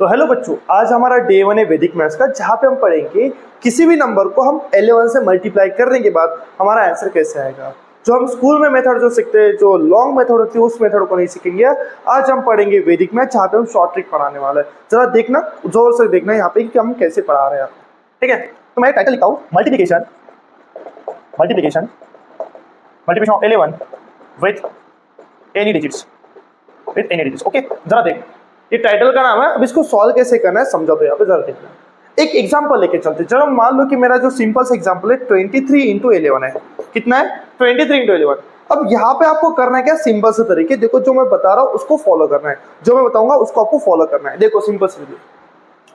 तो हेलो बच्चों, आज हमारा डे 1 है वैदिक मैथ्स का, जहाँ पे हम पढ़ेंगे किसी भी नंबर को हम 11 से मल्टीप्लाई करने के बाद हमारा आंसर कैसे आएगा। जो हम स्कूल में मेथड जो सीखते हैं, जो लॉन्ग मेथड होती है, उस मेथड को नहीं सीखेंगे। आज हम पढ़ेंगे वैदिक मैथ्स, जहाँ पे हम शॉर्ट ट्रिक पढ़ाने वाले हैं। जरा देखना, जोर से देखना यहाँ पे कि हम कैसे पढ़ा रहे हैं आपको, ठीक है। तो मैं टाइटल लिखा हूँ multiplication multiplication multiplication of 11 with any digits, okay. जरा देख, ये टाइटल का नाम है। अब इसको सॉल्व कैसे करना है समझा दो। यहाँ पे जरा देखना, एक एग्जांपल लेके चलते। चलो मान लो कि मेरा जो सिंपल सा एग्जांपल है 23 इंटू 11 है। कितना है? 23 इंटू 11। अब यहाँ पे आपको करना है क्या, सिंपल से तरीके। देखो, जो मैं बता रहा हूँ उसको फॉलो करना है, जो मैं बताऊंगा उसको आपको फॉलो करना है। देखो सिंपल से,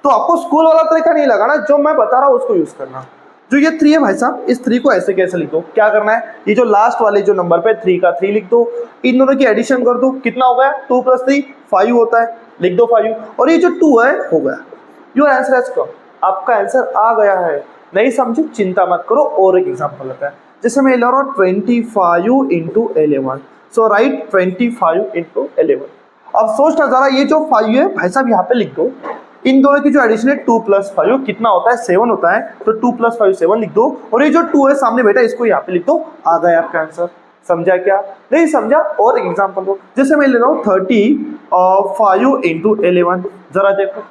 तो आपको स्कूल वाला तरीका नहीं लगाना, जो मैं बता रहा हूँ उसको यूज करना। जो ये 3 है भाई साहब, इस 3 को ऐसे कैसे लिख दो। क्या करना है, ये जो लास्ट वाले जो नंबर पे 3 का 3 लिख दो, इन दोनों की एडिशन कर दो। कितना हो गया? 2 + 3 5 होता है, लिख दो 5। और ये जो 2 है हो गया। Your answer has come. आपका आंसर आ गया है। नहीं समझे, चिंता मत करो, और एक एग्जांपल लेते हैं। जैसे मैं ले रहा हूँ 25 इंटू 11। सो राइट 25 इंटू 11। अब सोचना जरा, ये जो 5 है भाई साहब यहाँ पे लिख दो। इन दोनों की जो एडिशन है 2 + 5 कितना होता है? 7 होता है। तो 2 + 5 7 लिख दो। और ये जो 2 है सामने बैठा, इसको यहाँ पे लिख दो। आ गया आपका आंसर। समझा क्या? नहीं समझा? और एग्जांपल दो। जैसे मैं ले रहा हूँ 35 इंटू 11। जरा देखो,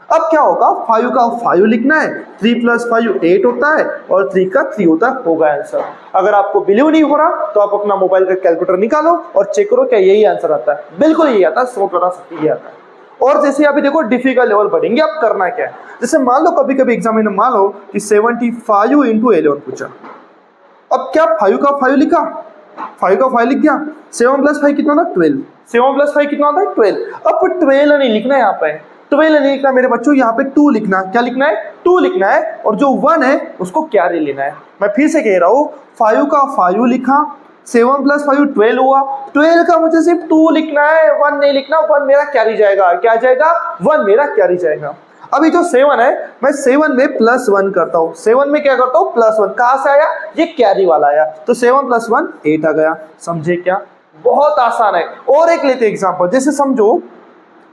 अब क्या होगा, 5 का 5 लिखना है, 3 + 5 8 होता है, और 3 का 3 होता है। होगा आंसर। अगर आपको बिलीव नहीं हो रहा तो आप अपना मोबाइल का कैलकुलेटर निकालो और चेक करो क्या यही आंसर आता है। बिल्कुल यही आता है, 100% यही आता है। और जैसे अभी देखो, डिफिकल्ट लेवल बढ़ेंगे। अब करना क्या है, जैसे मान लो कभी कभी एग्जाम में मान लो कि 75 इंटू 11 पूछा। अब क्या 5 का 5 लिखा, 5 का 5 लिख दिया। 7 + 5 कितना होता है? 12। 7 + 5 कितना होता है? 12। अब 12 नहीं लिखना है यहाँ पे, 12 नहीं लिखना मेरे बच्चों, यहाँ पे 2 लिखना। क्या लिखना है? 2 लिखना है। और जो 1 है उसको कैरी लेना है। मैं फिर से कह रहा हूँ, 5 का 5 लिखा, 7 + 5 12 हुआ। 12 का मुझे सिर्फ 2 लिखना है, 1 नहीं लिखना। 1 मेरा कैरी जाएगा। क्या जाएगा? 1 मेरा कैरी जाएगा। अभी जो 7 है, मैं 7 में +1 करता हूँ। 7 में क्या करता हूँ? +1। कहाँ से आया? ये कैरी वाला आया। तो 7 + 1 8 आ गया। समझे क्या? बहुत आसान है। और एक लेते एग्जाम्पल। जैसे समझो,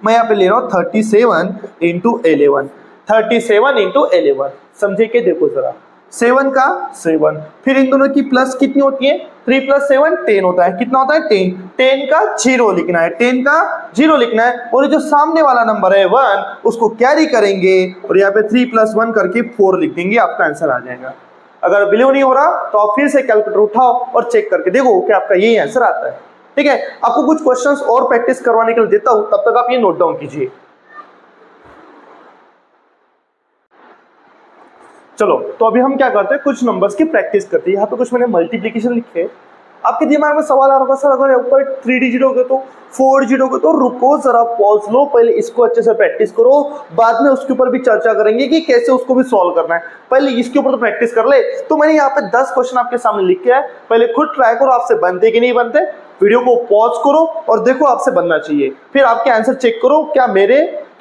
मैं यहाँ पे ले रहा हूँ 37 इंटू 11। 37 इंटू 11। समझे के? देखो जरा, 7 का 7, फिर इन दोनों की प्लस कितनी होती है? 3 + 7 10 होता है। कितना होता है? 10। 10 का 0 लिखना है, 10 का 0 लिखना है। और ये जो सामने वाला नंबर है 1, उसको कैरी करेंगे और यहाँ पे 3 + 1 करके 4 लिख देंगे। आपका आंसर आ जाएगा। अगर बिलीव नहीं हो रहा तो आप फिर से कैलकुलेटर उठाओ और चेक करके देखो कि आपका यही आंसर आता है। ठीक है, आपको कुछ क्वेश्चंस और प्रैक्टिस करवाने के लिए देता हूं, तब तक आप ये नोट डाउन कीजिए। चलो, तो अभी हम क्या करते हैं, कुछ नंबर्स की प्रैक्टिस करते हैं। यहाँ पे कुछ मैंने मल्टीप्लिकेशन लिखे। आपके दिमाग में सवाल आ रहा होगा, सर अगर ऊपर 3 डिजिट हो गए तो, 4 डिजिट हो गए तो। रुको जरा, पॉज लो, पहले इसको अच्छे से प्रैक्टिस करो, बाद में उसके ऊपर भी चर्चा करेंगे कि कैसे उसको भी सॉल्व करना है। पहले इसके ऊपर तो प्रैक्टिस कर ले। तो मैंने यहाँ पे 10 क्वेश्चन आपके सामने लिखे हैं, पहले खुद ट्राई करो आपसे बनते कि नहीं बनते। वीडियो को पॉज करो और देखो आपसे बनना चाहिए। फिर आपके आंसर चेक करो, क्या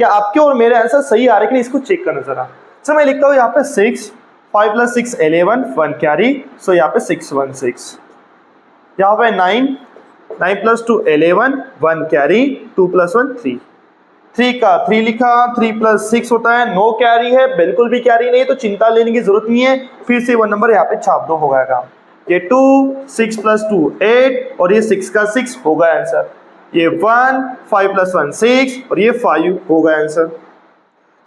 आपके और मेरे आंसर सही आ रहे कि नहीं, इसको चेक करना जरा। सर मैं लिखता हूँ यहाँ पे 6, 5 + 6 11, 1 कैरी। सो यहाँ पे 6 1 6। यहाँ पे 9 + 2 11, 1 कैरी। 2 + 1 3। 3 का 3 लिखा, 3 + 6 होता है, नो कैरी है, बिल्कुल भी कैरी नहीं है, तो चिंता लेने की जरूरत नहीं है। फिर से 1 नंबर यहाँ पे छाप दो, हो गया काम। ये 2, 6 + 2 8, और ये 6 का 6 हो गया आंसर। ये 1, 5 + 1 6, और ये 5 हो गया आंसर।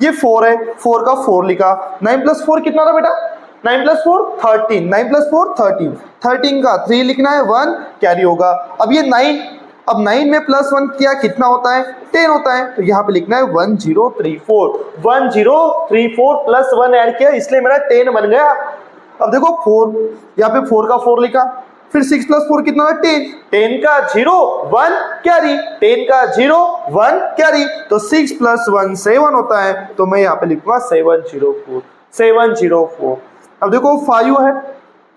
ये 4 है, 4 का 4 लिखा। 9 + 4 कितना था बेटा? 9 + 4 13। 9 + 4 13। 13 का 3 लिखना है, 1 कैरी होगा। अब ये 9, अब 9 में +1 किया, कितना होता है? 10 होता है। तो यहाँ पे लिखना है 1034। 1034 + 1 ऐड किया, इसलिए मेरा 10 बन गया। अब देखो 4, यहाँ पे 4 का 4 लिखा, फिर 6 + 4 कितना है? 10। 10 का 0 1 कैरी। 10 का 0 1 कैरी। तो 6 + 1 7 होता है। तो मैं यहाँ पे लिखूंगा 704। 704। अब देखो 5 है,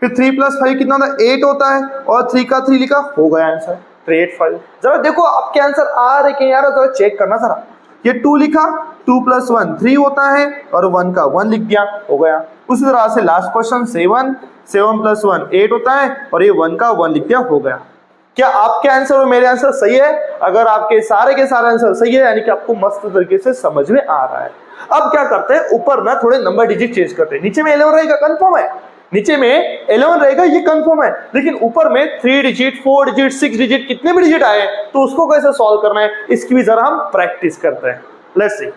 फिर 3 + 5 कितना होता है? 8 होता है, और 3 का 3 लिखा, हो गया आंसर 385। जरा देखो आपके आंसर आ रहे कि यार, जरा चेक करना जरा। ये 2 लिखा, 2 + 1 3 होता है, और 1 का 1 लिख दिया, हो गया। उसी तरह से लास्ट क्वेश्चन 7 + 1 8 होता है, और ये 1 का 1 लिख दिया, हो गया। क्या आपके आंसर और मेरे आंसर सही है? अगर आपके सारे के सारे आंसर सही है यानी कि आपको मस्त तरीके से समझ में आ रहा है। अब क्या करते हैं, ऊपर ना थोड़े नंबर डिजिट चेंज करते हैं। नीचे में 11 रहेगा, कंफर्म है, नीचे में 11 रहेगा, ये कंफर्म है, लेकिन ऊपर में 3 डिजिट 4 डिजिट 6 डिजिट कितने भी डिजिट आए तो उसको कैसे सॉल्व करना है इसकी भी जरा हम प्रैक्टिस करते हैं। Let's see.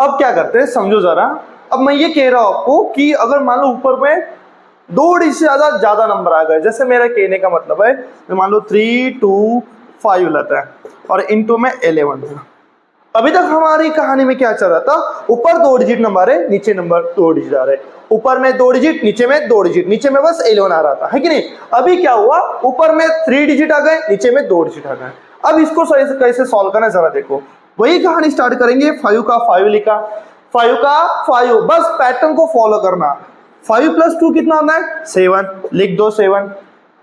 अब क्या करते हैं समझो जरा। अब मैं ये कह रहा हूं आपको कि अगर मान लो ऊपर में 2 डिजिट से ज्यादा नंबर आ गए, जैसे मेरा कहने का मतलब है मान लो 3 2 5 लेता है और इनटू में 11 था। अभी तक हमारी कहानी में क्या चल रहा था, ऊपर 2 डिजिट नंबर है, नीचे नंबर 2 डिजिट आ रहे, ऊपर में 2 डिजिट, नीचे में 2 डिजिट, नीचे में बस 11 आ रहा था, है कि नहीं। अभी क्या हुआ, ऊपर में 3 डिजिट आ गए, नीचे में 2 डिजिट आ गए। अब इसको सही से कैसे सॉल्व करना है जरा देखो। वही कहानी स्टार्ट करेंगे, 5 का 5 लिखा, 5 का 5, बस पैटर्न को फॉलो करना। 5 + 2 कितना होता है 7, लिख दो 7।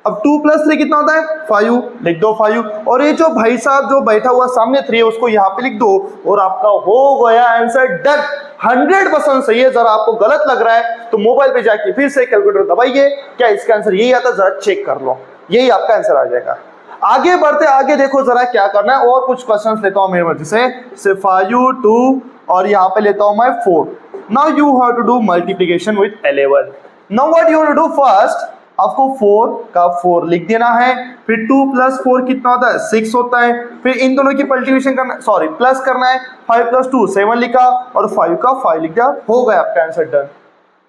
अब 2 + 3 कितना होता है 5, लिख दो 5। और ये जो भाई साहब जो बैठा हुआ सामने 3 है उसको यहाँ पे लिख दो और आपका हो गया आंसर डन। 100% सही है। जरा आपको गलत लग रहा है तो मोबाइल पे जाके फिर से कैलकुलेटर दबाइए, क्या इसका आंसर यही आता है जरा चेक कर लो, यही आपका आंसर आ जाएगा। आगे बढ़ते आगे देखो जरा क्या करना है, और कुछ क्वेश्चंस लेता हूं मेरी मर्जी से 5 2 और यहाँ पे लेता हूं मैं 4। Now you have to do multiplication with 11। Now what you have to do, first आपको 4 का 4 लिख देना है, फिर 2 + 4 कितना होता है 6 होता है, फिर इन दोनों की मल्टीप्लिकेशन करना, सॉरी प्लस करना है, 5 + 2 7 लिखा और 5 का 5 लिख दिया, हो गया आपका आंसर डन।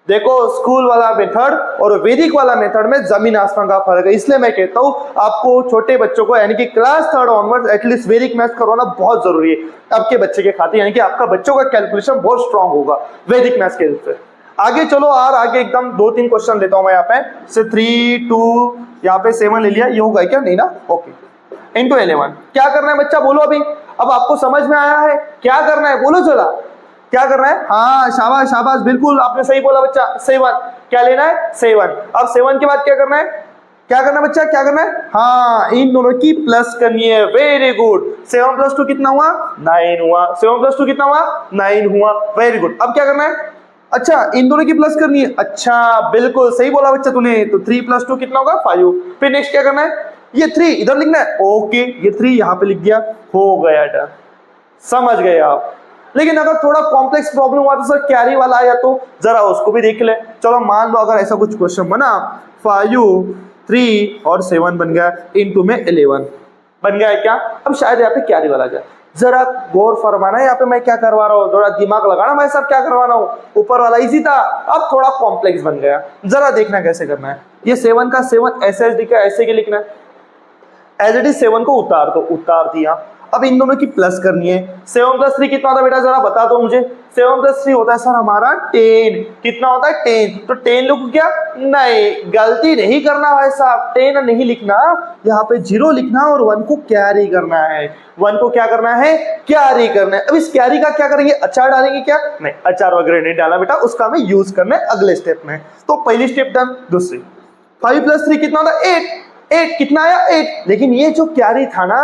देखो स्कूल वाला मेथड और वैदिक वाला मेथड में जमीन आसमान का फर्क है, इसलिए मैं कहता हूं आपको छोटे बच्चों को यानी कि क्लास 3 ऑनवर्ड एटलीस्ट वैदिक मैथ्स करवाना बहुत जरूरी है आपके बच्चे के खातिर, यानी कि आपका बच्चों का कैलकुलेशन बहुत स्ट्रांग होगा वैदिक मैथ्स के से। आगे चलो और आगे एकदम 2-3 क्वेश्चन लेता हूं मैं यहाँ पे से 3 2 यहाँ पे 7 ले लिया, ये होगा क्या नहीं ना, ओके। इनटू 11 क्या करना है बच्चा बोलो अभी, अब आपको समझ में आया है क्या करना है बोलो जरा, क्या करना है, हाँ शाबाश शाबाश बिल्कुल आपने सही बोला बच्चा 7। क्या लेना है 7। अब 7 के बाद क्या करना है, क्या करना है बच्चा, क्या करना है, हाँ इन दोनों की प्लस करनी है, वेरी गुड। 7 + 2 कितना हुआ 9 हुआ, 7 + 2 कितना हुआ 9 हुआ, वेरी गुड। अब क्या करना है, अच्छा इन दोनों की प्लस करनी है, अच्छा बिल्कुल सही बोला बच्चा तूने, तो 3 + 2 कितना होगा 5। फिर नेक्स्ट क्या करना है, ये 3 इधर लिखना है, ओके ये 3 यहाँ पे लिख दिया, हो गया डन, समझ गए आप। लेकिन अगर थोड़ा कॉम्प्लेक्स प्रॉब्लम हुआ तो सर कैरी वाला आया तो जरा उसको भी देख ले। चलो मान लो अगर ऐसा कुछ क्वेश्चन बना 5 3 और 7 बन गया, इनटू में 11 बन गया है क्या, अब शायद यहाँ पे कैरी वाला जाए, जरा गौर फरमाना है यहाँ पे मैं क्या करवा रहा हूँ, थोड़ा दिमाग लगाना मैं सब क्या करवा रहा हूँ। ऊपर वाला इजी था, अब थोड़ा कॉम्प्लेक्स बन गया, जरा देखना कैसे करना है। ये 7 का 7 ऐसे लिखा है, ऐसे के लिखना है, एज इट इज 7 को उतार दो, उतार दिया। अब इन दोनों की प्लस करनी है, 7 + 3 कितना होता है बेटा जरा बता दो मुझे, 7 + 3 होता है सर हमारा 10, कितना होता है 10, तो 10 लिखो क्या, नहीं गलती नहीं करना भाई साहब, 10 नहीं लिखना, यहाँ पे 0 लिखना और 1 को कैरी करना है, 1 को क्या करना है कैरी करना है। अब इस कैरी का क्या करेंगे, अचार डालेंगे क्या, नहीं अचार वगैरह नहीं डाला बेटा, उसका हमें यूज करना है अगले स्टेप में। तो पहली स्टेप डन, दूसरी 5 + 3 कितना होता है 8 कितना आया 8, लेकिन ये जो कैरी था ना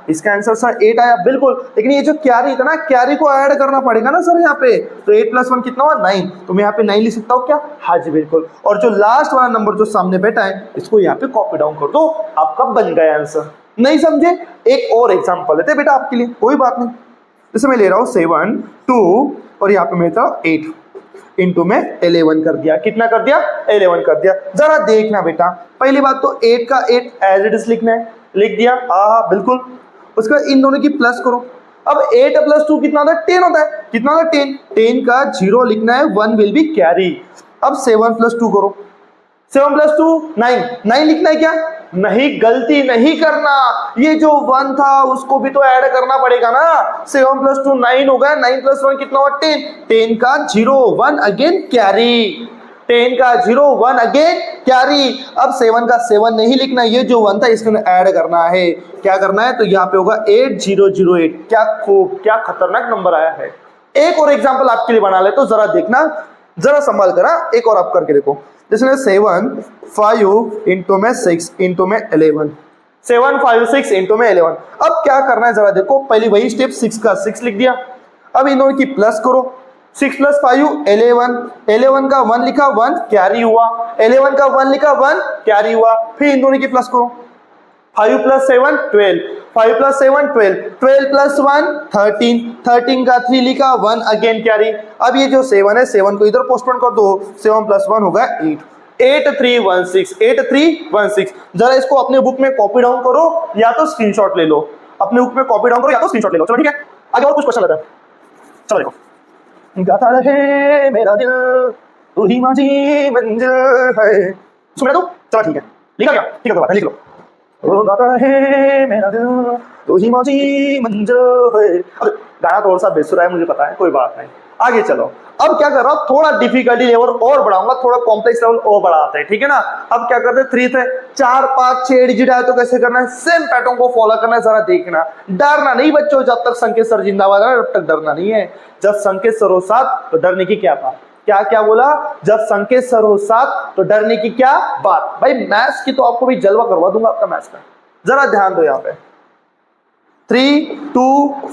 इसका आंसर सर 8 आया बिल्कुल, लेकिन ये जो कैरी था ना कैरी को ऐड करना पड़ेगा ना सर यहाँ पे, तो 8 + 1 कितना हुआ 9, तो मैं यहाँ पे 9 लिख सकता हूँ क्या, हाँ जी बिल्कुल। और जो लास्ट वाला नंबर जो सामने बैठा है इसको यहाँ पे कॉपी डाउन कर दो, आपका बन गया आंसर। नहीं समझे, एक और एग्जाम्पल लेते बेटा आपके लिए, कोई बात नहीं। जैसे मैं ले रहा हूँ 7 2 और यहाँ पे मैं लेता हूँ 8 इनटू में 11 कर दिया, कितना कर दिया 11 कर दिया। जरा देखना बेटा, पहली बात तो 8 का 8 एज इट इज लिखना है, लिख दिया हाँ बिल्कुल। उसके बाद इन दोनों की प्लस करो, अब 8 + 2 कितना होता है 10 होता है, कितना होता है 10, 10 का 0 लिखना है, 1 विल बी कैरी। अब 7 + 2 करो, 7 + 2 9, 9 लिखना है क्या, नहीं गलती नहीं करना, ये जो 1 था उसको भी तो ऐड करना पड़ेगा ना, 7 + 2 9 हो गया, 9 + 1 कितना हुआ 10, 10 का 0 1 अगेन कैरी, 10 का 0 1 अगेन कैरी। अब 7 का 7 नहीं लिखना, ये जो 1 था इसको ऐड करना है, क्या करना है, तो यहाँ पे होगा 8008। क्या खूब, क्या खतरनाक नंबर आया है। एक और एग्जाम्पल आपके लिए बना ले तो जरा देखना, जरा संभाल कर, एक और आप करके देखो। जैसे 7 5 इंटू में 6 इंटू में 11, 7 5 6 इंटू में 11। अब क्या करना है जरा देखो, पहले वही स्टेप 6 का 6 लिख दिया, अब इन दोनों की प्लस करो, 6 प्लस 5 11, 11 का 1 लिखा 1 कैरी हुआ, 11 का 1 लिखा 1 कैरी हुआ, फिर इन दोनों की प्लस करो, 5 प्लस 7 12, 5 प्लस 7 12, 12 प्लस 1 13, 13 का 3 लिखा 1 अगेन कैरी। अब ये जो 7 है 7 को इधर पोस्टपोन कर दो, 7 प्लस 1 होगा 8, 8316, 8316। जरा इसको अपने बुक में कॉपी डाउन करो या तो स्क्रीनशॉट ले लो, अपने बुक में कॉपी डाउन करो या तो स्क्रीनशॉट ले लो। चलो ठीक है, आगे और कुछ क्वेश्चन लेते हैं। चलो देखो, गाता रहे मेरा दिल तू ही माझी मंजिल है, सुन रहे हो? चलो ठीक है, लिखा क्या? ठीक है, कोई बात नहीं, लिख लो। ओ गाता है मेरा दिल तू ही माझी मंजिल है। अब गाना थोड़ा सा बेसुरा है मुझे पता है, कोई बात नहीं, आगे चलो। अब क्या कर रहा हूं, थोड़ा डिफिकल्टी लेवल और बढ़ाऊंगा, थोड़ा कॉम्प्लेक्स लेवल और बढ़ाते हैं, ठीक है ना। अब क्या करते हैं, 3 थे, 4 5 6 डिजिट आए तो कैसे करना है, सेम पैटर्न को फॉलो करना है, जरा देखना, डरना नहीं बच्चों, जब तक संकेत सर जिंदाबाद है तब तक डरना नहीं है। जब संकेत सर हो साथ तो डरने की क्या बात, क्या क्या बोला, जब संकेत सर हो साथ तो डरने की क्या बात। भाई मैथ्स की तो आपको भी जलवा करवा दूंगा आपका मैथ्स का, जरा ध्यान दो यहाँ पे। 3 2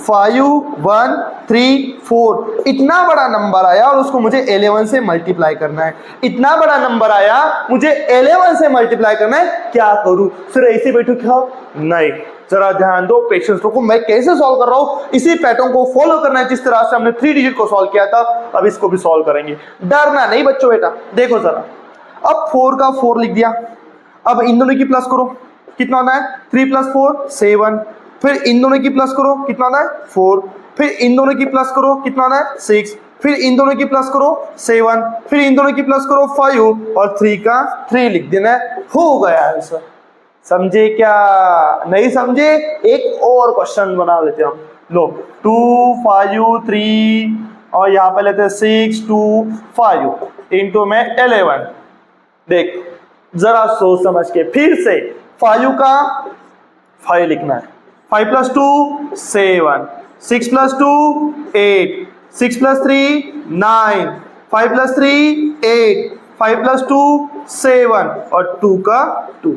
5 1 3 4 इतना बड़ा नंबर आया और उसको मुझे 11 से मल्टीप्लाई करना है, इतना बड़ा नंबर आया मुझे 11 से मल्टीप्लाई करना है, क्या करूं, फिर ऐसे बैठू क्या, नहीं, जरा ध्यान दो, पेशेंस रखो, मैं कैसे सॉल्व कर रहा हूं, इसी पैटर्न को फॉलो करना है जिस तरह से हमने 3 डिजिट को सॉल्व किया था, अब इसको भी सॉल्व करेंगे, डरना नहीं बच्चों। बेटा देखो जरा, अब 4 का 4 लिख दिया, अब इन दोनों की प्लस करो, कितना होना है, 3 प्लस 4 7, फिर इन दोनों की प्लस करो, कितना होना है 4, फिर इन दोनों की प्लस करो, कितना होना है 6, फिर इन दोनों की प्लस करो 7, फिर इन दोनों की प्लस करो 5 और 3 का 3 लिख देना है, हो गया आंसर। समझे क्या, नहीं समझे, एक और क्वेश्चन बना लेते हैं हम, लो 2 5 3 और यहाँ पे लेते हैं 6 2 5 इंटू में 11। देख जरा सोच समझ के, फिर से 5 का 5 लिखना है, 5 plus 2 7, 6 plus 2 8, 6 plus 3 9, 5 plus 3 8, 5 plus 2 7 और 2 का 2।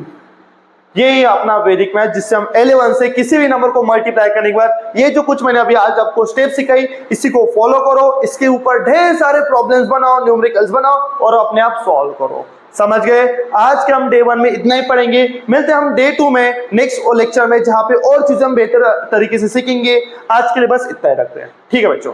यही अपना वैदिक मैथ जिससे हम 11 से किसी भी नंबर को मल्टीप्लाई करने के बाद, ये जो कुछ मैंने अभी आज आपको स्टेप सिखाई, इसी को फॉलो करो, इसके ऊपर ढेर सारे प्रॉब्लम्स बनाओ, न्यूमेरिकल्स बनाओ और अपने आप सॉल्व करो। समझ गए, आज के हम डे 1 में इतना ही पढ़ेंगे, मिलते हैं हम डे 2 में नेक्स्ट लेक्चर में, जहां पे और चीजें हम बेहतर तरीके से सीखेंगे। आज के लिए बस इतना ही रखते हैं, ठीक है बच्चों।